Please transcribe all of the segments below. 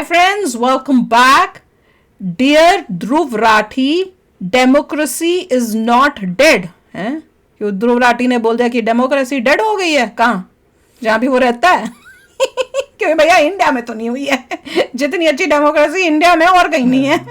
Hi friends, welcome back. Dear Dhruv Rathi, democracy is not dead. हैं? क्यों ध्रुव राठी ने बोल दिया कि डेमोक्रेसी डेड हो गई है? कहाँ? जहाँ भी वो रहता है। क्योंकि भैया इंडिया में तो नहीं हुई है। जितनी अच्छी डेमोक्रेसी इंडिया में और कहीं नहीं है।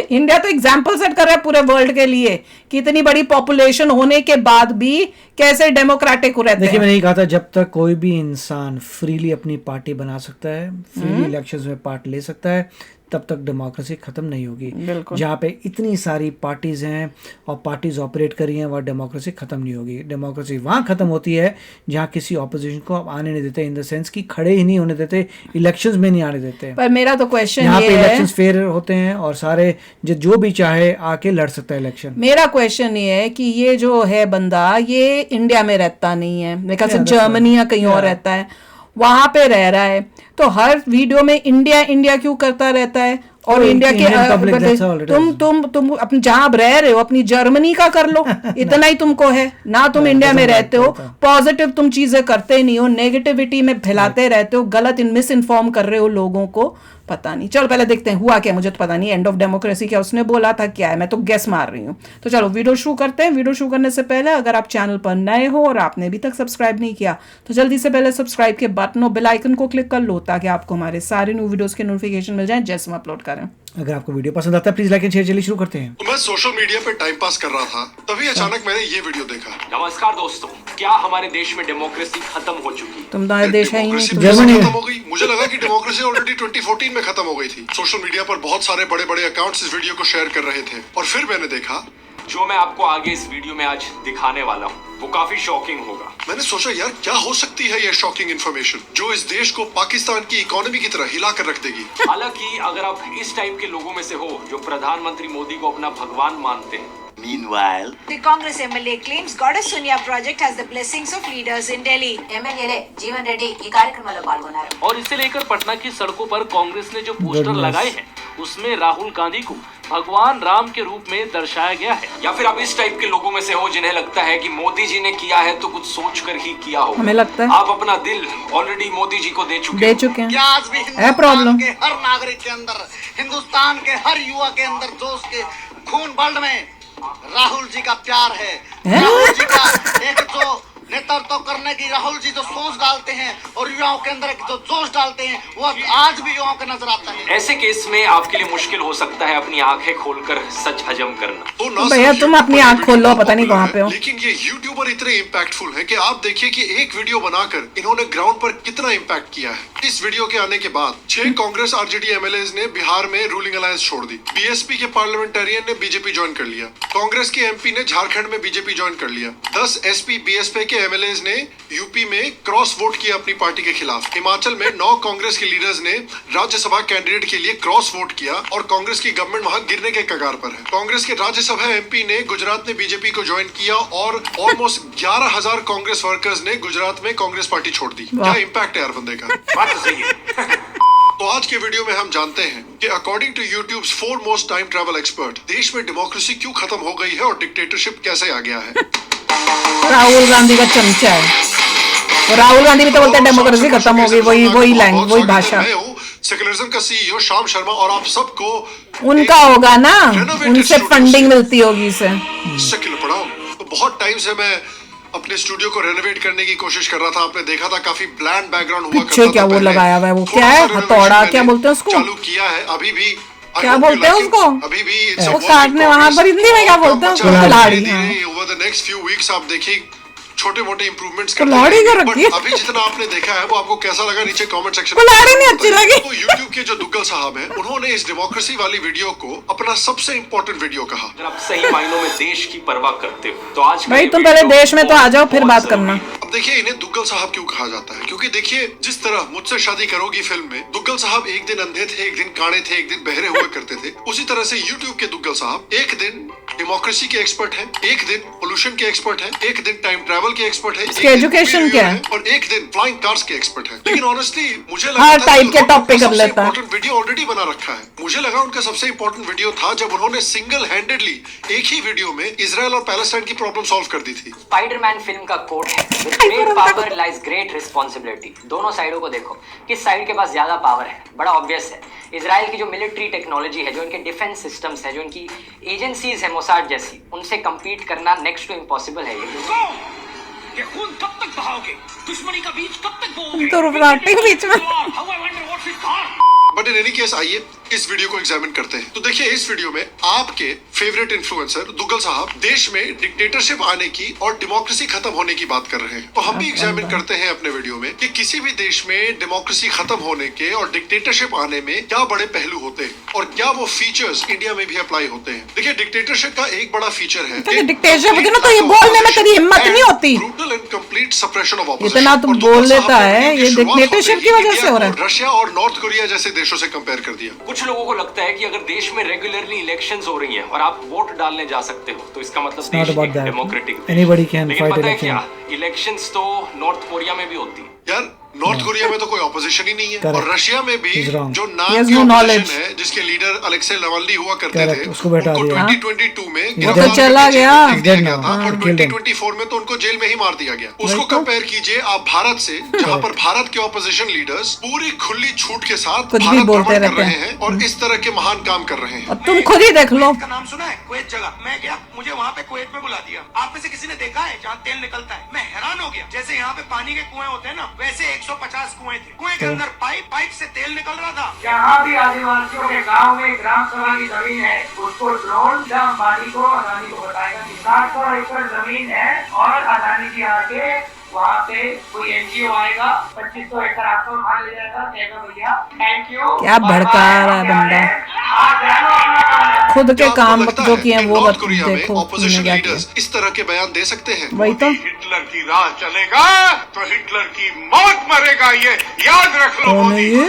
इंडिया तो एग्जाम्पल सेट कर रहा है पूरे वर्ल्ड के लिए कि इतनी बड़ी पॉपुलेशन होने के बाद भी कैसे डेमोक्रेटिक रहते हैं। देखिए, मैंने कहा था जब तक कोई भी इंसान फ्रीली अपनी पार्टी बना सकता है, फ्रीली इलेक्शंस में पार्ट ले सकता है, तब तक डेमोक्रेसी खत्म नहीं होगी। जहाँ पे इतनी सारी पार्टीज हैं और पार्टीज ऑपरेट कर रही हैं, वहाँ डेमोक्रेसी खत्म नहीं होगी। डेमोक्रेसी वहाँ खत्म होती है जहाँ किसी ऑपोजिशन को आप आने नहीं देते, इन द सेंस कि खड़े ही नहीं होने देते, इलेक्शंस में नहीं आने देते। पर मेरा तो क्वेश्चन यहाँ पे इलेक्शंस फेयर होते हैं और सारे जो भी चाहे आके लड़ सकता है इलेक्शन। मेरा क्वेश्चन ये है कि ये जो है बंदा, ये इंडिया में रहता नहीं है, मेरे ख्याल से जर्मनी या कहीं और रहता है, वहां पे रह रहा है, तो हर वीडियो में इंडिया इंडिया क्यों करता रहता है? और तो इंडिया के तुम अपने जहां आप रह रहे हो अपनी जर्मनी का कर लो। इतना ही तुमको है ना, तुम इंडिया में रहते हो, पॉजिटिव तुम चीजें करते नहीं हो, नेगेटिविटी में फैलाते रहते हो, गलत मिस इन्फॉर्म कर रहे हो लोगों को। पता नहीं, चलो पहले देखते हैं हुआ क्या। मुझे तो पता नहीं एंड ऑफ डेमोक्रेसी क्या उसने बोला था, क्या है, मैं तो गेस मार रही हूँ। तो चलो वीडियो शुरू करते हैं। वीडियो शुरू करने से पहले अगर आप चैनल पर नए हो और आपने अभी तक सब्सक्राइब नहीं किया तो जल्दी से पहले सब्सक्राइब के बटन और बेल आइकन को क्लिक कर लो ताकि आपको हमारे सारे न्यू वीडियोस के नोटिफिकेशन मिल जाए जैसे हम अपलोड करें। अगर आपको वीडियो पसंद आता है प्लीज लाइक एंड शेयर। चलिए शुरू करते हैं। तो मैं सोशल मीडिया पे टाइम पास कर रहा था, तभी अचानक मैंने ये वीडियो देखा। नमस्कार दोस्तों, क्या हमारे देश में डेमोक्रेसी खत्म हो चुकी है? तुम्हारे देश है ही नहीं, जर्मनी खत्म हो गई। मुझे लगा कि डेमोक्रेसी ऑलरेडी 2014 में खत्म हो गई थी। सोशल मीडिया पर बहुत सारे बड़े बड़े अकाउंट्स इस वीडियो को शेयर कर रहे थे और फिर मैंने देखा जो मैं आपको आगे इस वीडियो में आज दिखाने वाला हूँ वो काफी शॉकिंग होगा। मैंने सोचा यार क्या हो सकती है ये शॉकिंग इन्फॉर्मेशन जो इस देश को पाकिस्तान की इकोनॉमी की तरह हिला कर रख देगी। हालांकि अगर आप इस टाइप के लोगों में से हो जो प्रधानमंत्री मोदी को अपना भगवान मानते हैं। Meanwhile, the Congress MLA claims Goddess Sonia project has the blessings of leaders in Delhi. MLA जीवन रेड्डी ఈ కార్యక్రమంలో పాల్గొన్నారు। और इसे लेकर पटना की सड़कों पर कांग्रेस ने जो पोस्टर लगाए हैं उसमें राहुल गांधी को भगवान राम के रूप में दर्शाया गया है। या फिर आप इस टाइप के लोगों में से हो जिन्हें लगता है कि मोदी जी ने किया है तो कुछ सोच कर ही किया हो। हमें लगता है आप अपना दिल ऑलरेडी मोदी जी को दे चुके हैं। क्या आज भी हिंदुस्तान के हर नागरिक के अंदर, हिंदुस्तान के हर युवा के अंदर जोश के खून बल्ड में राहुल जी का प्यार है। राहुल जी का एक जो नेतृत्व करने की राहुल जी जो सोच डालते हैं और युवाओं के अंदर जो जोश डालते हैं वो आज भी युवाओं को नजर आता है। ऐसे केस में आपके लिए मुश्किल हो सकता है अपनी आंखें खोलकर सच हजम करना। तो भैया तुम अपनी आंख खोल लो, पता नहीं कहाँ पे हो। लेकिन ये यूट्यूबर इतने इम्पैक्टफुल है कि आप देखिए कि एक वीडियो बनाकर इन्होंने ग्राउंड पर कितना इम्पैक्ट किया है। इस वीडियो के आने के बाद 6 कांग्रेस आरजेडी एमएलए ने बिहार में रूलिंग अलायंस छोड़ दी। बीएसपी के पार्लियामेंटेरियन ने बीजेपी ज्वाइन कर लिया। कांग्रेस के एमपी ने झारखंड में बीजेपी ज्वाइन कर लिया। 10 एसपी बीएसपी के एमएलए ने यूपी में क्रॉस वोट किया अपनी पार्टी के खिलाफ। हिमाचल में 9 कांग्रेस के लीडर्स ने राज्यसभा कैंडिडेट के लिए क्रॉस वोट किया और कांग्रेस की गवर्नमेंट वहां गिरने के कगार पर है। कांग्रेस के राज्यसभा एमपी ने गुजरात में बीजेपी को ज्वाइन किया और ऑलमोस्ट 11,000 कांग्रेस वर्कर्स ने गुजरात में कांग्रेस पार्टी छोड़ दी। क्या इम्पैक्ट है यार बंदे का। बात तो सही है। तो आज के वीडियो में हम जानते हैं कि according to YouTube's 4 most time travel expert देश में डेमोक्रेसी क्यों खत्म हो गई है और डिक्टेटरशिप कैसे आ गया है। राहुल गांधी का चमचा है और राहुल गांधी भी तो बोलते हैं डेमोक्रेसी खत्म हो गई। वही लैंग्वेज, वही भाषा। सेक्युलरिज्म का सीईओ श्याम शर्मा और आप सबको उनका होगा ना, उनसे फंडिंग मिलती होगी इसे। सेक्युलर पढ़ाओ। तो बहुत टाइम से मैं अपने स्टूडियो को रेनोवेट करने की कोशिश कर रहा था। आपने देखा था काफी ब्लैंड बैकग्राउंड हुआ करता था। क्या वो लगाया हुआ है, वो क्या है, हथौड़ा क्या बोलते हैं उसको, चालू किया है। अभी भी क्या बोलते हैं उसको, अभी भी वो काटने वहां पर हिंदी में क्या बोलते हैं उसको, कुल्हाड़ी। Over the next few weeks आप देखिए छोटे मोटे इंप्रूवमेंट्स कुल्हाड़ी का रखिए। अभी जितना आपने देखा है वो आपको कैसा लगा नीचे कमेंट सेक्शन में। कुल्हाड़ी नहीं अच्छी लगी। तो YouTube के जो दुग्गल साहब हैं उन्होंने इस डेमोक्रेसी वाली वीडियो को अपना सबसे इम्पोर्टेंट वीडियो कहा। अगर आप सही मायनों में देश की परवाह करते हो तो आज भाई तुम पहले देश में तो आ जाओ फिर बात करना। अब देखिए इन्हें दुग्गल साहब क्यों कहा जाता है, क्योंकि देखिए जिस तरह मुझसे शादी करोगी फिल्म में दुग्गल साहब एक दिन अंधे थे, एक दिन काणे थे, एक दिन बहरे हुए करते थे, उसी तरह से YouTube के दुग्गल साहब एक दिन डेमोक्रेसी के एक्सपर्ट हैं, एक दिन पोल्यूशन के एक्सपर्ट हैं, एक दिन टाइम ट्रैवल के एक्सपर्ट हैं, इसके एजुकेशन क्या है और एक दिन फ्लाइंग कार्स के एक्सपर्ट हैं। लेकिन ऑनेस्टली मुझे हर लगा टाइप के टॉपिक कर लेता है। वीडियो ऑलरेडी बना रखा है। मुझे लगा उनका सबसे इंपॉर्टेंट वीडियो था जब उन्होंने सिंगल हैंडेडली एक ही वीडियो में इजराइल और पैलेस्टाइन की प्रॉब्लम सॉल्व कर दी थी। स्पाइडरमैन फिल्म का कोट है, with great power lies great responsibility. दोनों साइडों को देखो, किस साइड के पास ज्यादा पावर है, बड़ा ऑब्वियस है। इजराइल की जो मिलिट्री टेक्नोलॉजी है, जो इनके डिफेंस सिस्टम्स है, जो इनकी एजेंसीज है मोसाद जैसी, उनसे कम्पीट करना नेक्स्ट टू इम्पॉसिबल है। ये खून कब तक बहाओगे? दुश्मनी का बीज कब तक बोओगे? तो रुपराटे के बीच में बट इन एनी केस आइए इस वीडियो को एग्जामिन करते हैं। तो देखिए इस वीडियो में आपके फेवरेट इन्फ्लुएंसर दुग्गल साहब देश में डिक्टेटरशिप आने की और डेमोक्रेसी खत्म होने की बात कर रहे हैं। तो हम भी एग्जामिन करते हैं अपने वीडियो में कि किसी भी देश में डेमोक्रेसी खत्म होने के और डिक्टेटरशिप आने में क्या बड़े पहलू होते हैं और क्या वो फीचर्स इंडिया में भी अप्लाई होते हैं। देखिए डिक्टेटरशिप का एक बड़ा फीचर है तो डिक्टेटरशिप होती ना तो ये बोलने में तेरी हिम्मत नहीं होती। Brutal and complete suppression of opposition. इतना तुम बोल लेता है, ये डिक्टेटरशिप की वजह से हो रहा है। रशिया और नॉर्थ कोरिया जैसे देशों से कंपेयर कर दिया। कुछ लोगों को लगता है कि अगर देश में रेगुलरली इलेक्शंस हो रही हैं और आप वोट डालने जा सकते हो तो इसका मतलब देश एक डेमोक्रेटिक। Anybody can लेकिन fight पता है election. क्या, इलेक्शंस तो नॉर्थ कोरिया में भी होती है। यार नॉर्थ कोरिया में तो कोई ऑपोजिशन ही नहीं है। Correct. और रशिया में भी He's wrong. जो He नाम has की no knowledge. ऑपोजिशन है, जिसके लीडर अलेक्सेई नवाल्नी हुआ करते Correct. थे, उसको बैठा उनको दिया। 2022 में वो गिरफ्तार तो चला करके गया। जेल भेज दिया गया था हाँ, और killed him. 2024 में तो उनको जेल में ही मार दिया गया। उसको वही तो। कंपेयर कीजिए आप भारत से, जहाँ पर भारत के ऑपोजिशन लीडर्स पूरी खुली छूट के साथ कुछ भी भारत बोलते भ्रमण कर रहते रहे हैं। हैं और इस तरह के महान काम कर रहे हैं। अब तुम खुद ही देख लो। का नाम सुना है? कुवैत जगह मैं गया, मुझे वहाँ पे कुवैत में बुला दिया। आप में से किसी ने देखा है जहाँ तेल निकलता है? मैं हैरान हो गया। जैसे यहाँ पे पानी के कुएं होते हैं ना, वैसे 150 कुएं थे। कुएं के अंदर पाइप से तेल निकल रहा था। जहाँ भी आदिवासियों के गांव में ग्राम सभा की जमीन है, उसको ड्रोन या अंबानी को, अदानी को बताएगा कि 700 एकड़ जमीन है और अदानी जी आके वहाँ पे कोई एनजीओ आएगा, 2500 एकड़ आपको उठा ले जाएगा, कहेगा भैया थैंक यू। क्या भड़का रहा है बंदा। खुद के काम जो किए हैं वो देखो ऑपोजिशन क्या लीडर्स इस तरह के बयान दे सकते हैं। वही तो। हिटलर की राह चलेगा तो हिटलर की मौत मरेगा, ये याद रख लो कौन है मोदी। ये?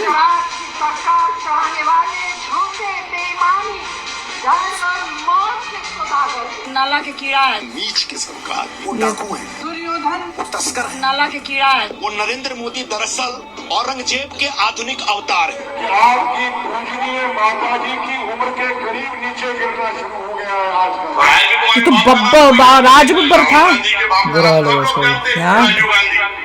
सरकार चढ़ाने वाले झूठे बेईमानी नाला के कीड़ा है, नीच किस्म का वो डाकू है, दुर्योधन वो तस्कर है, नाला के कीड़ा है। वो नरेंद्र मोदी दरअसल औरंगजेब के आधुनिक अवतार है। आपकी पूजनीय माता जी की उम्र के करीब नीचे गिरना शुरू हो गया है आजकल। ये तो बब्बर राज बब्बर था। बुरा हाल है उसका। क्या?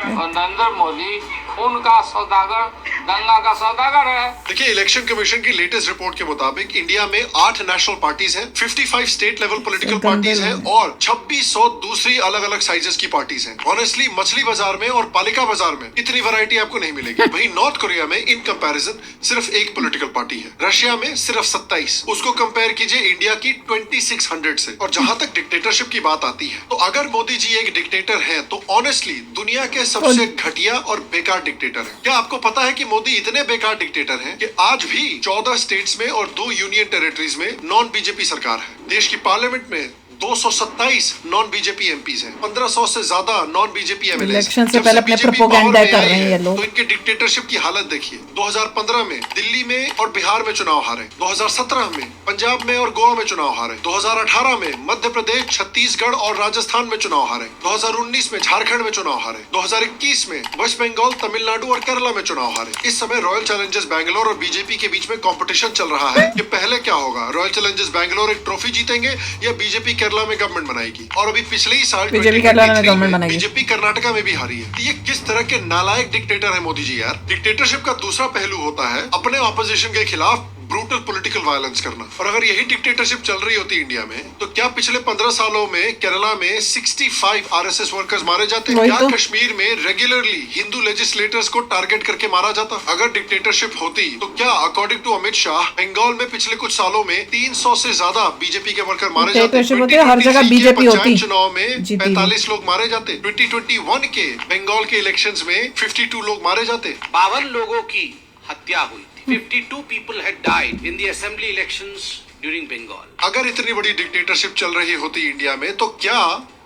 नरेंद्र मोदी उनका सौदागर, गंगा का सौदागर है। देखिए इलेक्शन कमीशन की लेटेस्ट रिपोर्ट के मुताबिक इंडिया में 8 नेशनल पार्टीज हैं, 55 स्टेट लेवल पॉलिटिकल पार्टीज हैं और 2600 दूसरी अलग अलग साइजेस की पार्टीज हैं। ऑनेस्टली मछली बाजार में और पालिका बाजार में इतनी वैरायटी आपको नहीं मिलेगी। वहीं नॉर्थ कोरिया में इन कंपैरिजन सिर्फ एक पॉलिटिकल पार्टी है, रशिया में सिर्फ 27। उसको कंपेयर कीजिए इंडिया की 2600 से। और जहां तक डिक्टेटरशिप की बात आती है तो अगर मोदी जी एक डिक्टेटर हैं तो ऑनेस्टली दुनिया के सबसे घटिया और बेकार डिक्टेटर है। क्या आपको पता है कि मोदी इतने बेकार डिक्टेटर हैं कि आज भी 14 स्टेट्स में और 2 यूनियन टेरिटरीज में नॉन बीजेपी सरकार है। देश की पार्लियामेंट में 227 नॉन बीजेपी एमपीज हैं, 1500 से ज्यादा नॉन बीजेपी एमएलए। इलेक्शन से पहले अपने प्रोपेगेंडा कर रहे हैं ये लोग। तो इनके डिक्टेटरशिप की हालत देखिए। 2015 में दिल्ली में और बिहार में चुनाव हारे, 2017 में पंजाब में और गोवा में चुनाव हारे, 2018 में मध्य प्रदेश, छत्तीसगढ़ और राजस्थान में चुनाव हारे, 2019 में झारखंड में चुनाव हारे, 2021 में वेस्ट बंगाल, तमिलनाडु और केरला में चुनाव हारे। इस समय रॉयल चैलेंजर्स बैंगलोर और बीजेपी के बीच में कंपटीशन चल रहा है कि पहले क्या होगा, रॉयल चैलेंजर्स बैंगलोर एक ट्रॉफी जीतेंगे या बीजेपी केरला में गवर्नमेंट बनाएगी। और अभी पिछले ही साल बीजेपी केरला में गवर्नमेंट बनाएगी, बीजेपी कर्नाटका में भी हारी है। ये किस तरह के नालायक डिक्टेटर है मोदी जी यार। डिक्टेटरशिप का दूसरा पहलू होता है अपने ऑपोजिशन के खिलाफ ब्रूटल पॉलिटिकल वायलेंस करना। और अगर यही डिक्टेटरशिप चल रही होती इंडिया में तो क्या पिछले 15 सालों में केरला में 65 आरएसएस वर्कर्स मारे जाते? क्या तो। कश्मीर में रेगुलरली हिंदू लेजिस्लेटर्स को टारगेट करके मारा जाता? अगर डिक्टेटरशिप होती तो क्या अकॉर्डिंग टू अमित शाह बंगाल में पिछले कुछ सालों में 300 से ज्यादा बीजेपी के वर्कर मारे जाते? हर जगह बीजेपी होती। चुनाव में 45 लोग मारे जाते। 2021 के बंगाल के इलेक्शंस में 52 लोग मारे जाते। 52 लोगों की हत्या हुई थी। 52 people had died in the assembly elections during Bengal. अगर इतनी बड़ी डिक्टेटरशिप चल रही होती इंडिया में तो क्या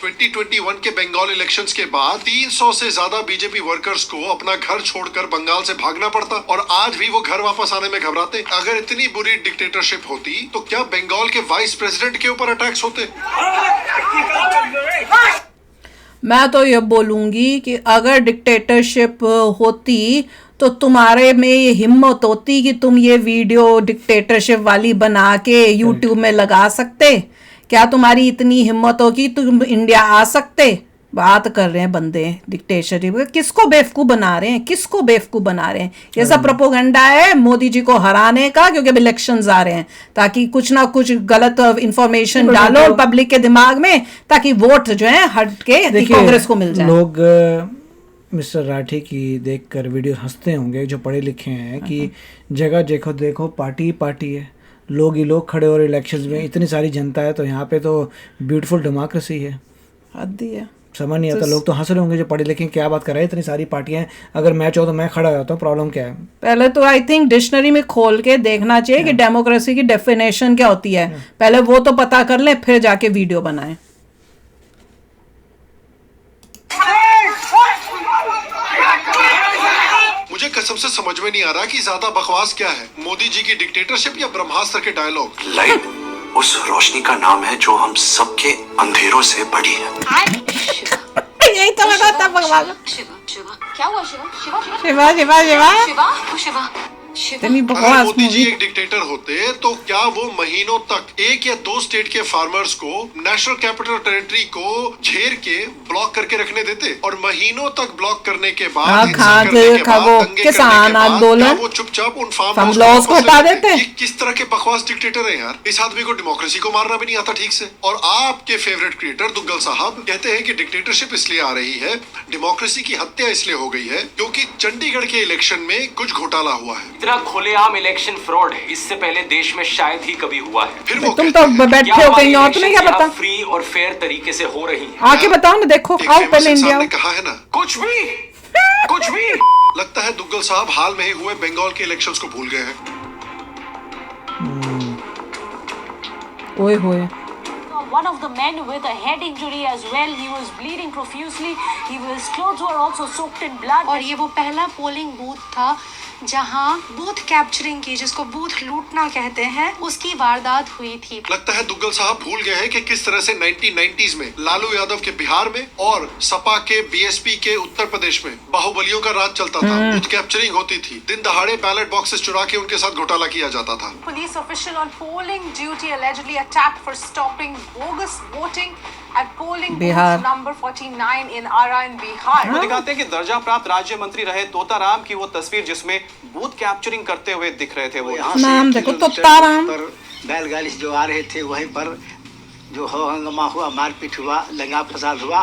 2021 के बंगाल इलेक्शंस के बाद 300 से ज्यादा बीजेपी वर्कर्स को अपना घर छोड़कर बंगाल से भागना पड़ता और आज भी वो घर वापस आने में घबराते? अगर इतनी बुरी डिक्टेटरशिप होती तो क्या बंगाल के वाइस प्रेसिडेंट के ऊपर अटैक्स होते? मैं तो ये बोलूंगी कि अगर डिक्टेटरशिप होती तो तुम्हारे में ये हिम्मत होती कि तुम ये वीडियो डिक्टेटरशिप वाली बना के यूट्यूब में लगा सकते? क्या तुम्हारी इतनी हिम्मत हो कि तुम इंडिया आ सकते? बात कर रहे हैं बंदे डिक्टेटरशिप, किसको बेवकूफ बना रहे हैं, किसको बेवकूफ बना रहे हैं? ये सब प्रोपोगंडा है मोदी जी को हराने का, क्योंकि अब इलेक्शंस आ रहे हैं, ताकि कुछ ना कुछ गलत इंफॉर्मेशन डालो पब्लिक के दिमाग में, ताकि वोट जो है हट के कांग्रेस को मिल जाए। लोग मिस्टर राठी की देखकर वीडियो हंसते होंगे जो पढ़े लिखे हैं कि जगह देखो पार्टी पार्टी है, लोग ही लोग खड़े हो रहे इलेक्शंस में, इतनी सारी जनता है, तो यहाँ पे तो ब्यूटीफुल डेमोक्रेसी है। हद ही है, समझ नहीं आता। लोग तो हंस रहे होंगे जो पढ़े लिखे, क्या बात कर रहे हैं, इतनी सारी पार्टियां, अगर मैं चाहूँ तो मैं खड़ा हो जाता हूँ, प्रॉब्लम क्या है? पहले तो आई थिंक डिक्शनरी में खोल के देखना चाहिए कि डेमोक्रेसी की डेफिनेशन क्या होती है, पहले वो तो पता कर ले, फिर जाके वीडियो बनाए। मुझे कसम से समझ में नहीं आ रहा कि ज्यादा बकवास क्या है, मोदी जी की डिक्टेटरशिप या ब्रह्मास्त्र के डायलॉग? लाइट उस रोशनी का नाम है जो हम सबके अंधेरों से बड़ी है। यही तो लगा था भगवान। शिवा क्या हुआ? शिवा शिवा शिवा शिवा शिवा शिवा इतनी अगर बकवास मोदी जी मूवी। एक डिक्टेटर होते तो क्या वो महीनों तक एक या दो स्टेट के फार्मर्स को नेशनल कैपिटल टेरिटरी को घेर के ब्लॉक करके रखने देते? और महीनों तक ब्लॉक करने के बाद किसान आंदोलन वो चुपचाप उन फार्म लॉज को हटा देते? किस तरह के बकवास डिक्टेटर है यार? इस आदमी को डेमोक्रेसी को मारना भी नहीं आता ठीक से। और आपके फेवरेट क्रिएटर दुग्गल साहब कहते हैं कि डिक्टेटरशिप इसलिए आ रही है, डेमोक्रेसी की हत्या इसलिए हो गई है क्योंकि चंडीगढ़ के इलेक्शन में कुछ घोटाला हुआ है। इतना खुलेआम इलेक्शन फ्रॉड है, इससे पहले देश में शायद ही कभी हुआ है। फिर वो तुम तो बैठे हो कहीं और, तुम्हें क्या पता? फ्री और फेयर तरीके से हो रही है। आके बताओ ना, देखो आओ पहले इंडिया। ने कहा है ना कुछ भी लगता है दुग्गल साहब हाल में ही हुए बंगाल के इलेक्शंस को भूल गए हैं। ओए होए। One of the men with a head injury as well. He was bleeding profusely. His clothes were also soaked in blood. और ये वो पहला पोलिंग बूथ था जहां बूथ कैप्चरिंग की, जिसको बूथ लूटना कहते हैं, उसकी वारदात हुई थी। लगता है दुग्गल साहब भूल गए हैं कि किस तरह से 1990s में लालू यादव के बिहार में और सपा के बीएसपी के उत्तर प्रदेश में बाहुबलियों का राज चलता था। बूथ कैप्चरिंग होती थी, दिन दहाड़े बैलेट बॉक्सेस चुरा के उनके साथ घोटाला किया जाता था। Police official on polling duty allegedly attacked for stopping bogus voting at polling Bihar. booth number 49 in Ara in Bihar. वो दिखाते हैं कि दर्जा प्राप्त राज्य मंत्री रहे तोताराम की वो तस्वीर जिसमें बूथ कैप्चरिंग करते हुए दिख रहे थे। वो नाम देखो, तोताराम। बैलगाड़ी से जो आ रहे थे वहीं पर जो हो हंगामा हुआ, मारपीट हुआ, लंगा फसाद हुआ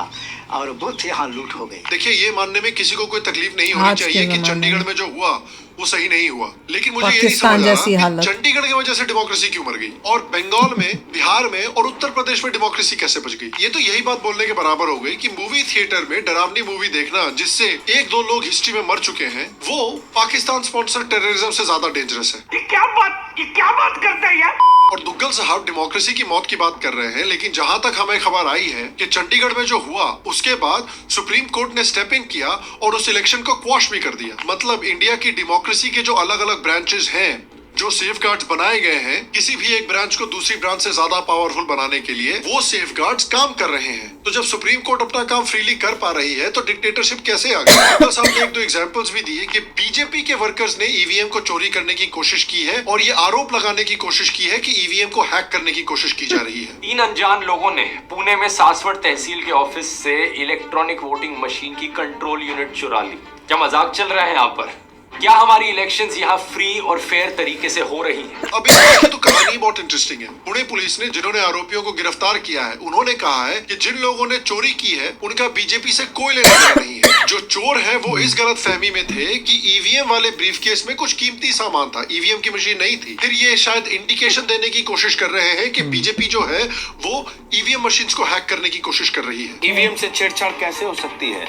और बूथ यहाँ लूट हो गई। देखिए, ये मानने में किसी को कोई तकलीफ नहीं होनी चाहिए कि चंडीगढ़ में जो हुआ वो सही नहीं हुआ, लेकिन मुझे ये नहीं समझ आ रहा कि चंडीगढ़ की वजह से डेमोक्रेसी क्यों मर गई और बंगाल में, बिहार में और उत्तर प्रदेश में डेमोक्रेसी कैसे बच गई। ये तो यही बात बोलने के बराबर हो गई कि मूवी थिएटर में डरावनी मूवी देखना जिससे एक दो लोग हिस्ट्री में मर चुके हैं, वो पाकिस्तान स्पॉन्सर्ड टेररिज्म से ज्यादा डेंजरस है। ये क्या बात करते हैं यार? और दुग्गल साहब डेमोक्रेसी की मौत की बात कर रहे हैं, लेकिन जहां तक हमें खबर आई है कि चंडीगढ़ में जो हुआ उसके बाद सुप्रीम कोर्ट ने स्टेप इन किया और उस इलेक्शन को क्वॉश भी कर दिया। मतलब इंडिया की डेमोक्रेसी के जो अलग अलग ब्रांचेस हैं, जो सेफगार्ड्स बनाए गए हैं, किसी भी एक ब्रांच को दूसरी ब्रांच से ज्यादा पावरफुल बनाने के लिए वो सेफगार्ड्स काम कर रहे हैं। तो जब सुप्रीम कोर्ट अपना काम फ्रीली कर पा रही है तो डिक्टेटरशिप कैसे आ गई? दुग्गल साहब ने एक दो एग्जांपल्स भी दिए कि बीजेपी के वर्कर्स ने ईवीएम को चोरी करने की कोशिश की है और ये आरोप लगाने की कोशिश की है कि ईवीएम को हैक करने की कोशिश की जा रही है। 3 अनजान लोगों ने पुणे में सासवड़ तहसील के ऑफिस से इलेक्ट्रॉनिक वोटिंग मशीन की कंट्रोल यूनिट चुरा ली। क्या मजाक चल रहा है यहाँ पर? क्या हमारी इलेक्शंस यहाँ फ्री और फेयर तरीके से हो रही हैं? अभी तो कहानी बहुत इंटरेस्टिंग है। पुणे पुलिस ने जिन्होंने आरोपियों को गिरफ्तार किया है, उन्होंने कहा है कि जिन लोगों ने चोरी की है उनका बीजेपी से कोई लेना देना नहीं है। जो चोर है वो इस गलत फहमी में थे कि ईवीएम वाले ब्रीफकेस में कुछ कीमती सामान था, ईवीएम की मशीन नहीं थी। फिर ये शायद इंडिकेशन देने की कोशिश कर रहे हैं कि बीजेपी जो है वो ईवीएम मशीन को हैक करने की कोशिश कर रही है। ईवीएम से छेड़छाड़ कैसे हो सकती है?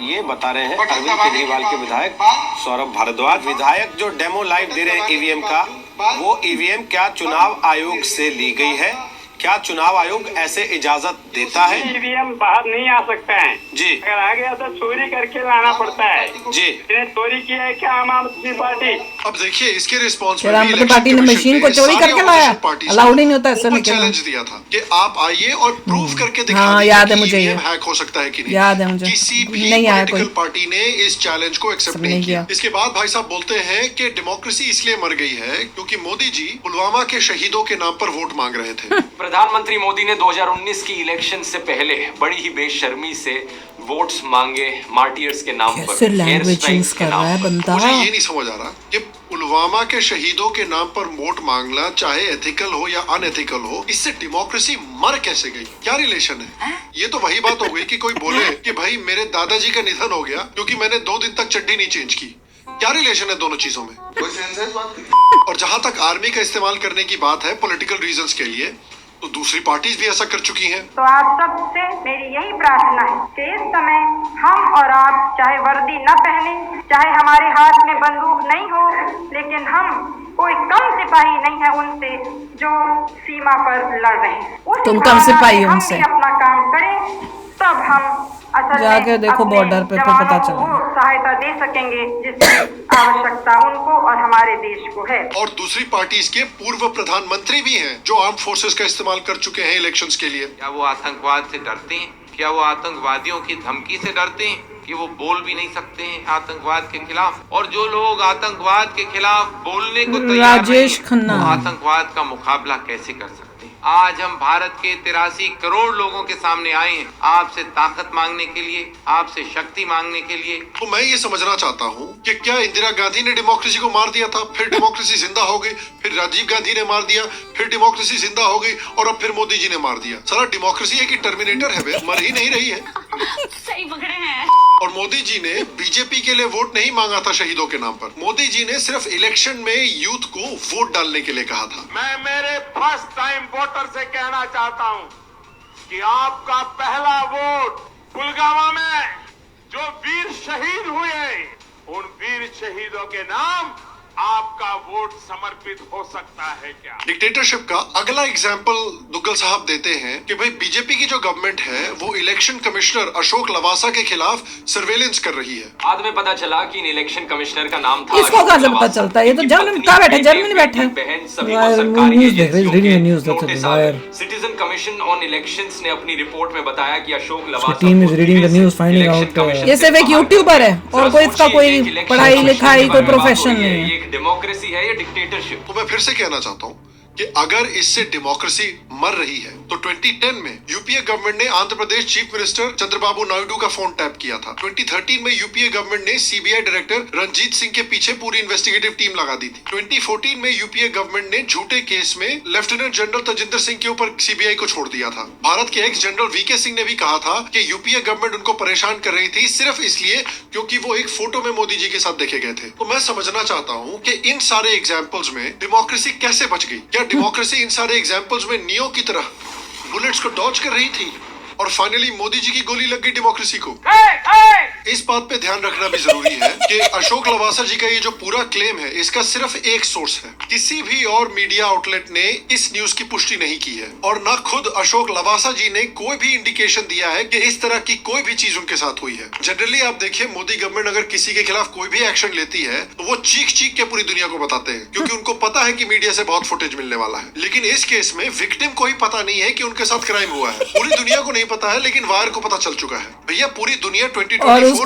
ये बता रहे हैं अरविंद केजरीवाल के विधायक सौरभ भारद्वाज। विधायक जो डेमो लाइव दे रहे हैं ईवीएम का, वो ईवीएम क्या चुनाव आयोग से ली गई है? क्या चुनाव आयोग ऐसे इजाजत देता है? ईवीएम बाहर नहीं आ सकता है जी। अगर आ गया तो चोरी करके लाना पड़ता है जी। चोरी किया है क्या आम आदमी पार्टी? अब देखिए इसके रिस्पॉन्स आम आदमी पार्टी ने मशीन को चोरी करके लाया, अलाउड ही नहीं होता ऐसा निकलना। चैलेंज दिया था कि आप आइए और प्रूव करके दिखा हाँ, दीजिए याद है कि मुझे ये। EVM हैक हो सकता है कि नहीं। याद है मुझे, किसी भी नहीं आया पॉलिटिकल कोई। पार्टी ने इस चैलेंज को एक्सेप्ट नहीं किया। इसके बाद भाई साहब बोलते हैं कि डेमोक्रेसी इसलिए मर गई है क्योंकि मोदी जी पुलवामा के शहीदों के नाम पर वोट मांग रहे थे। प्रधानमंत्री मोदी ने 2019 की इलेक्शन से पहले बड़ी ही बेशर्मी से वोट्स मांगे मार्टियर्स के नाम पर, कैसे लैंग्वेज यूज कर रहा है बंदा। मुझे ये नहीं समझ आ रहा कि पुलवामा के शहीदों के नाम पर वोट मांगना चाहे एथिकल हो या अनएथिकल हो, इससे डेमोक्रेसी मर कैसे गई? क्या रिलेशन है? ये तो वही बात हो गई कि कोई बोले कि भाई मेरे दादाजी का निधन हो गया क्योंकि मैंने 2 दिन तक चड्डी नहीं चेंज की। क्या रिलेशन है दोनों चीजों में? कोई सेंस है इस बात की? और जहां तक आर्मी का इस्तेमाल करने की बात है पॉलिटिकल रीजंस के लिए, तो दूसरी पार्टीज भी ऐसा कर चुकी हैं। तो आप सबसे मेरी यही प्रार्थना है कि इस समय हम और आप चाहे वर्दी न पहने, चाहे हमारे हाथ में बंदूक नहीं हो, लेकिन हम कोई कम सिपाही नहीं है उनसे जो सीमा पर लड़ रहे हैं। तुम कम सिपाही हो उनसे। अपना काम करें तब हम असल जाके में देखो अपने बॉर्डर पे जवानों पता को चला। वो सहायता दे सकेंगे जिसकी आवश्यकता उनको और हमारे देश को है। और दूसरी पार्टीज के पूर्व प्रधानमंत्री भी हैं जो आर्म फोर्सेस का इस्तेमाल कर चुके हैं इलेक्शंस के लिए। क्या वो आतंकवाद से डरते हैं? क्या वो आतंकवादियों की धमकी से डरते हैं कि वो बोल भी नहीं सकते हैं आतंकवाद के खिलाफ? और जो लोग आतंकवाद के खिलाफ बोलने को तैयार राजेश नहीं हैं, खन्ना। वो आतंकवाद का मुकाबला कैसे कर सकते हैं? आज हम भारत के 83 करोड़ लोगों के सामने आए हैं आपसे ताकत मांगने के लिए, आपसे शक्ति मांगने के लिए। तो मैं ये समझना चाहता हूँ कि क्या इंदिरा गांधी ने डेमोक्रेसी को मार दिया था, फिर डेमोक्रेसी जिंदा हो गई, फिर राजीव गांधी ने मार दिया, फिर डेमोक्रेसी जिंदा हो गई और अब फिर मोदी जी ने मार दिया? सारा डेमोक्रेसी है कि टर्मिनेटर है बे, मर ही नहीं रही है। सही पकड़े हैं। और मोदी जी ने बीजेपी के लिए वोट नहीं मांगा था शहीदों के नाम पर। मोदी जी ने सिर्फ इलेक्शन में यूथ को वोट डालने के लिए कहा था। मैं मेरे फर्स्ट टाइम वोटर से कहना चाहता हूं कि आपका पहला वोट पुलवामा में जो वीर शहीद हुए, उन वीर शहीदों के नाम आपका वोट समर्पित हो सकता है क्या? डिक्टेटरशिप का अगला एग्जाम्पल दुग्गल साहब देते हैं कि भाई बीजेपी की जो गवर्नमेंट है वो इलेक्शन कमिश्नर अशोक लवासा के खिलाफ सर्वेलेंस कर रही है। बाद में पता चला कि इन इलेक्शन कमिश्नर का नाम था इसको कहाँ से पता चलता है? ये तो जर्मनी कहाँ बैठे, जर्मनी बैठे हैं। बहन सभी को सरकारी news. Citizen commission on elections ने अपनी रिपोर्ट में बताया कि Ashok Lavasa team is reading the news finding out. ये सिर्फ एक यूट्यूबर है और कोई इसका कोई पढ़ाई लिखाई कोई प्रोफेशन नहीं है। डेमोक्रेसी है या डिक्टेटरशिप? तो मैं फिर से कहना चाहता हूँ कि अगर इससे डेमोक्रेसी मर रही है तो 2010 में यूपीए गवर्नमेंट ने आंध्र प्रदेश चीफ मिनिस्टर चंद्रबाबू नायडू का फोन टैप किया था। 2013 में यूपीए गवर्नमेंट ने सीबीआई डायरेक्टर रंजीत सिंह के पीछे पूरी इन्वेस्टिगेटिव टीम लगा दी थी। 2014 में यूपीए गवर्नमेंट ने झूठे केस में लेफ्टिनेंट जनरल तजिंदर सिंह के ऊपर सीबीआई को छोड़ दिया था। भारत के एक्स जनरल वीके सिंह ने भी कहा था कि यूपीए गवर्नमेंट उनको परेशान कर रही थी सिर्फ इसलिए क्योंकि वो एक फोटो में मोदी जी के साथ देखे गए थे। तो मैं समझना चाहता हूँ कि इन सारे एग्जाम्पल्स में डेमोक्रेसी कैसे बच गई? क्या डेमोक्रेसी इन सारे एग्जाम्पल्स में नियो की तरह बुलेट्स को डॉज कर रही थी और फाइनली मोदी जी की गोली लग गई डेमोक्रेसी को? इस बात पे ध्यान रखना भी जरूरी है कि अशोक लवासा जी का ये जो पूरा क्लेम है इसका सिर्फ एक सोर्स है। किसी भी और मीडिया आउटलेट ने इस न्यूज की पुष्टि नहीं की है और ना खुद अशोक लवासा जी ने कोई भी इंडिकेशन दिया है कि इस तरह की कोई भी चीज उनके साथ हुई है। जनरली आप देखिए मोदी गवर्नमेंट अगर किसी के खिलाफ कोई भी एक्शन लेती है तो वो चीख चीख के पूरी दुनिया को बताते हैं क्योंकि उनको पता है कि मीडिया से बहुत फुटेज मिलने वाला है। लेकिन इस केस में विक्टिम को ही पता नहीं है कि उनके साथ क्राइम हुआ है। पूरी दुनिया को नहीं पता है लेकिन वायर को पता चल चुका है। भैया पूरी दुनिया 2024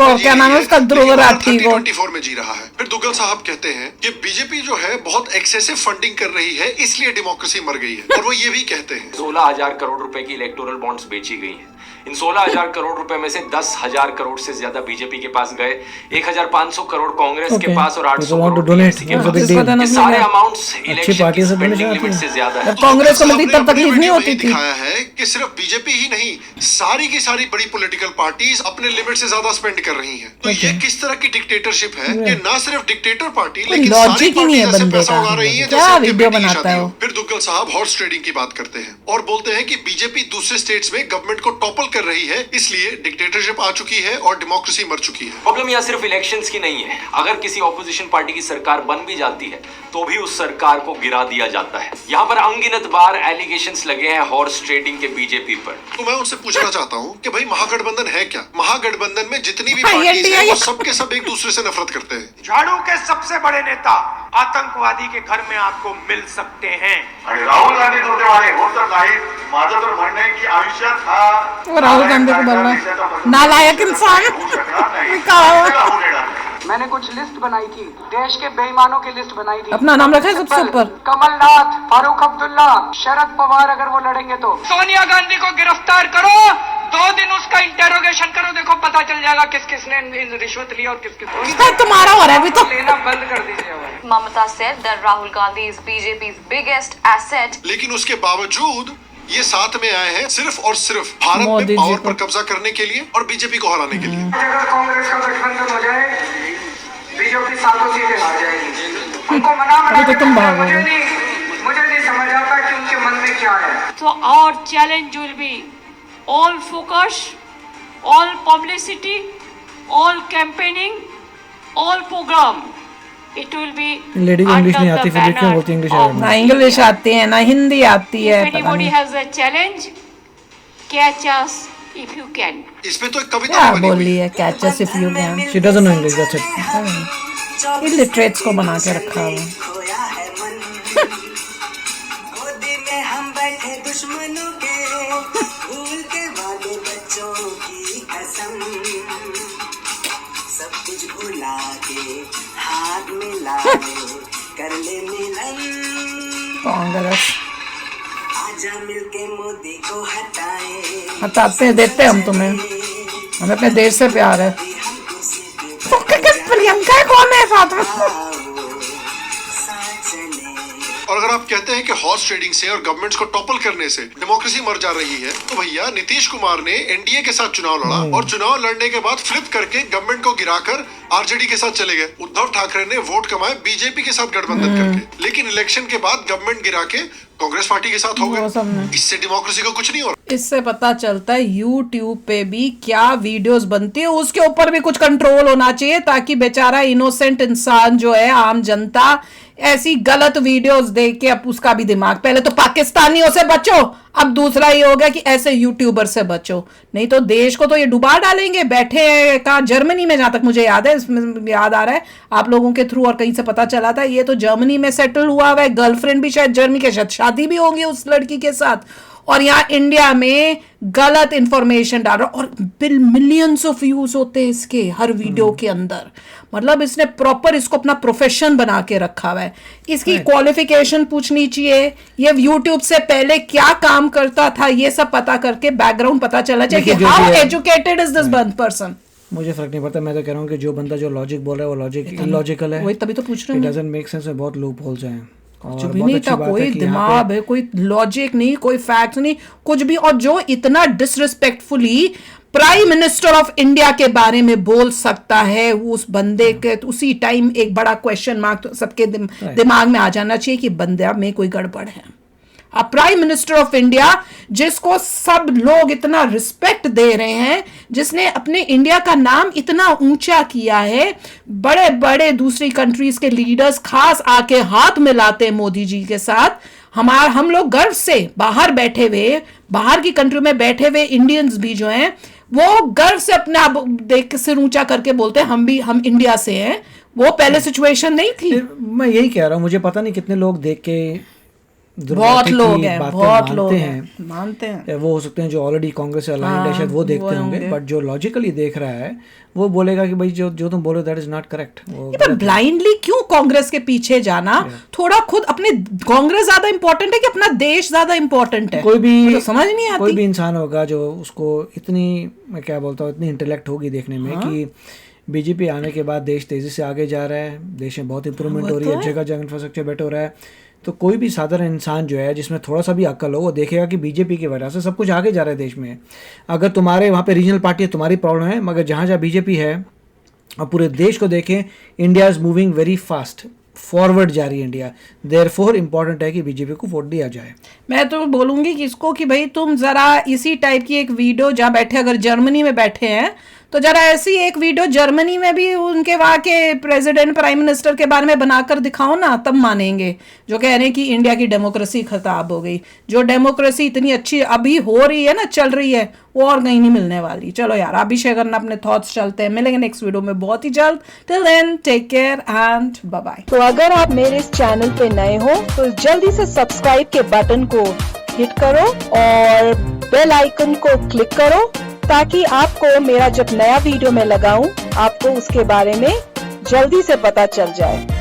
में जी रहा है। फिर दुग्गल साहब कहते हैं कि बीजेपी जो है बहुत एक्सेसिव फंडिंग कर रही है इसलिए डेमोक्रेसी मर गई है। और वो ये भी कहते हैं 16,000 करोड़ रुपए की इलेक्टोरल बॉन्ड्स बेची गई हैं। इन 16,000 करोड़ रुपए में से 10,000 करोड़ से ज्यादा बीजेपी के पास गए, 1,500 करोड़ कांग्रेस के पास और 800 करोड़ टीएमसी के पास। सारे अमाउंट्स इलेक्शन की स्पेंडिंग लिमिट से ज्यादा है। कांग्रेस को मिलती तब तकलीफ नहीं होती थी। दिखाया है कि सिर्फ बीजेपी ही नहीं सारी की सारी बड़ी पॉलिटिकल पार्टीज अपने लिमिट से ज्यादा स्पेंड कर रही हैं। तो ये किस तरह की डिक्टेटरशिप है कि ना सिर्फ डिक्टेटर पार्टी लेकिन सारी पार्टी ऐसे पैसा उड़ा रही है जैसे उनके बेटे की शादी हो। फिर दुग्गल साहब हॉर्स ट्रेडिंग की बात करते हैं और बोलते हैं कि बीजेपी दूसरे स्टेट्स में गवर्नमेंट को टॉपल कर रही है, इसलिए डिक्टेटरशिप आ चुकी है और डेमोक्रेसी मर चुकी है। प्रॉब्लम यहाँ सिर्फ इलेक्शंस की नहीं है। अगर किसी ऑपोजिशन पार्टी की सरकार बन भी जाती है तो भी उस सरकार को गिरा दिया जाता है। यहाँ पर अनगिनत बार एलिगेशंस लगे हैं हॉर्स ट्रेडिंग के बीजेपी पर। तो मैं उनसे पूछना चाहता हूँ कि भाई महागठबंधन है क्या? महागठबंधन में जितनी भी पार्टीज हैं वो सब के सब एक दूसरे से नफरत करते हैं। झाड़ू के सबसे बड़े नेता आतंकवादी के घर में आपको मिल सकते हैं। आणि राहुल गांधी होते वाले हो तर नाही, माझं तर म्हणणं आहे की आयुष्यात हा राहुल गांधी को बोलना नालायक इंसान। मैंने कुछ लिस्ट बनाई थी, देश के बेईमानों की लिस्ट बनाई थी। अपना नाम रखा है सबसे ऊपर, कमलनाथ, फारूक अब्दुल्ला, शरद पवार अगर वो लड़ेंगे तो। सोनिया गांधी को गिरफ्तार करो, 2 दिन उसका इंटेरोगेशन करो, देखो पता चल जाएगा किस किसने रिश्वत ली और किस किसने। तुम्हारा हो रहा है अभी तो। लेना बंद कर दीजिए। Mamata said that Rahul Gandhi is BJP's biggest asset. लेकिन उसके बावजूद ये साथ में आए हैं सिर्फ और सिर्फ भारत में पावर पर कब्जा करने के लिए और बीजेपी को हराने के लिए। अगर कांग्रेस का गठबंधन हो जाए, बीजेपी 7 सीटें हार जाएगी। उनको मुझे नहीं समझ आता कि उनके मन में क्या है। So our challenge will be all focus, all publicity, all campaigning, all program. It will be lady को इंग्लिश नहीं आती, फिर भी क्यों बोलती इंग्लिश? ना इंग्लिश आती है ना हिंदी आती है। If anybody has a challenge, catch us if you can. इसमें तो एक कविता बोली है, catch us if you can. She doesn't know English, that's it. Illiterates को बना के रखा है। गोदी में हम बैठे दुश्मनों के, भूल के वादे बच्चों की कसम, सब कुछ भुला के हाथ मिला कर ले मिलन। कांग्रेस आजा मिलके मोदी को हटाते हैं, देते हैं हम तुम्हें, हमें अपने देश से प्यार है। प्रियंका कौन है साथ में? और अगर आप कहते हैं कि हॉर्स ट्रेडिंग से और गवर्नमेंट्स को टॉपल करने से डेमोक्रेसी मर जा रही है, तो भैया नीतीश कुमार ने एनडीए के साथ चुनाव लड़ा और चुनाव लड़ने के बाद फ्लिप करके गवर्नमेंट को गिराकर आरजेडी के साथ चले गए। उद्धव ठाकरे ने वोट कमाए बीजेपी के साथ गठबंधन करके, लेकिन इलेक्शन के बाद गवर्नमेंट गिरा के कांग्रेस पार्टी के साथ हो गए। इससे डेमोक्रेसी को कुछ नहीं हो रहा। इससे पता चलता है यूट्यूब पे भी क्या वीडियोस बनती है, उसके ऊपर भी कुछ कंट्रोल होना चाहिए, ताकि बेचारा इनोसेंट इंसान जो है, आम जनता, ऐसी गलत वीडियोस देख के अब उसका भी दिमाग, पहले तो पाकिस्तानियों से बचो, अब दूसरा ये हो गया कि ऐसे यूट्यूबर से बचो, नहीं तो देश को तो ये डुबा डालेंगे। बैठे हैं कहाँ? जर्मनी में, जहां तक मुझे याद है, इसमें याद आ रहा है आप लोगों के थ्रू और कहीं से पता चला था, ये तो जर्मनी में सेटल हुआ हुआ है, गर्लफ्रेंड भी शायद जर्मनी के साथ, शादी भी होगी उस लड़की के साथ, और यहाँ इंडिया में गलत इंफॉर्मेशन डाल रहा, और मिलियंस ऑफ व्यूज होते हैं इसके हर वीडियो के अंदर। मतलब इसने प्रॉपर इसको अपना प्रोफेशन बना के रखा हुआ है। इसकी क्वालिफिकेशन पूछनी चाहिए, ये यूट्यूब से पहले क्या काम करता था, ये सब पता करके बैकग्राउंड पता चला चाहिए कि how educated is this person. मुझे फर्क नहीं पड़ता, मैं तो कह रहा हूँ कि जो बंदा जो लॉजिक बोल रहा है वो लॉजिक इलॉजिकल है, वही तभी तो पूछ रहे हैं। इट डजंट मेक सेंस, बहुत लूप होल्स हैं। कुछ भी नहीं था, कोई दिमाग है, कोई लॉजिक नहीं, कोई फैक्ट नहीं, कुछ भी। और जो इतना disrespectfully prime minister of India के बारे में बोल सकता है, उस बंदे के उसी टाइम एक बड़ा क्वेश्चन मार्क तो सबके दिमाग में आ जाना चाहिए कि बंदे में कोई गड़बड़ है। अब प्राइम मिनिस्टर ऑफ इंडिया, जिसको सब लोग इतना रिस्पेक्ट दे रहे हैं, जिसने अपने इंडिया का नाम इतना ऊंचा किया है, बड़े बड़े दूसरी कंट्रीज के लीडर्स खास आके हाथ मिलाते हैं मोदी जी के साथ। हम लोग गर्व से बाहर बैठे हुए, बाहर की कंट्री में बैठे हुए इंडियंस भी जो हैं, वो गर्व से अपने आप देख सिर ऊंचा करके बोलते हैं हम इंडिया से हैं। वो पहले सिचुएशन नहीं थी। मैं यही कह रहा हूँ, मुझे पता नहीं कितने लोग देख के, बहुत लोग हैं, बहुत लोग मानते हैं। वो हो सकते हैं जो ऑलरेडी कांग्रेस से अलाइंड है, शायद वो देखते होंगे, बट जो लॉजिकली देख रहा है वो बोलेगा कि भाई जो तुम बोलो दैट इज नॉट करेक्ट। पर ब्लाइंडली क्यों कांग्रेस के पीछे जाना? थोड़ा खुद अपने, कांग्रेस ज्यादा इंपॉर्टेंट है कि अपना देश ज्यादा इंपॉर्टेंट है? कोई भी तो समझ नहीं आती। कोई भी इंसान होगा जो उसको इतनी, मैं क्या बोलता हूँ, इतनी इंटेलेक्ट होगी देखने में कि बीजेपी आने के बाद देश तेजी से आगे जा रहा है, देश में बहुत इंप्रूवमेंट हो रही है, जगह जगह इंफ्रास्ट्रक्चर बेटर हो रहा है, तो कोई भी साधारण इंसान जो है जिसमें थोड़ा सा भी अक्ल हो, वो देखेगा कि बीजेपी की वजह से सब कुछ आगे जा रहा है देश में। अगर तुम्हारे वहाँ पे रीजनल पार्टी है, तुम्हारी प्रॉब्लम है, मगर जहाँ जहाँ बीजेपी है और पूरे देश को देखें, India is moving very fast forward जा रही है इंडिया। देयरफॉर इम्पोर्टेंट है कि बीजेपी को वोट दिया जाए। मैं तो बोलूंगी किसको कि भाई तुम जरा इसी टाइप की एक वीडियो जहाँ बैठे, अगर जर्मनी में बैठे हैं तो जरा ऐसी एक वीडियो जर्मनी में भी उनके वहाँ के प्रेसिडेंट प्राइम मिनिस्टर के बारे में बनाकर दिखाओ ना, तब मानेंगे। जो कह रहे हैं कि इंडिया की डेमोक्रेसी खराब हो गई। जो डेमोक्रेसी इतनी अच्छी अभी हो रही है ना, चल रही है, वो और कहीं नहीं मिलने वाली। चलो यार, आप भी शेयर करना अपने थॉट्स। चलते हैं, मिलेंगे नेक्स्ट वीडियो में बहुत ही जल्द। Till then take care and bye bye. तो अगर आप मेरे इस चैनल पे नए हो तो जल्दी से सब्सक्राइब के बटन को हिट करो और बेल आइकन को क्लिक करो, ताकि आपको मेरा जब नया वीडियो मैं लगाऊं आपको उसके बारे में जल्दी से पता चल जाए।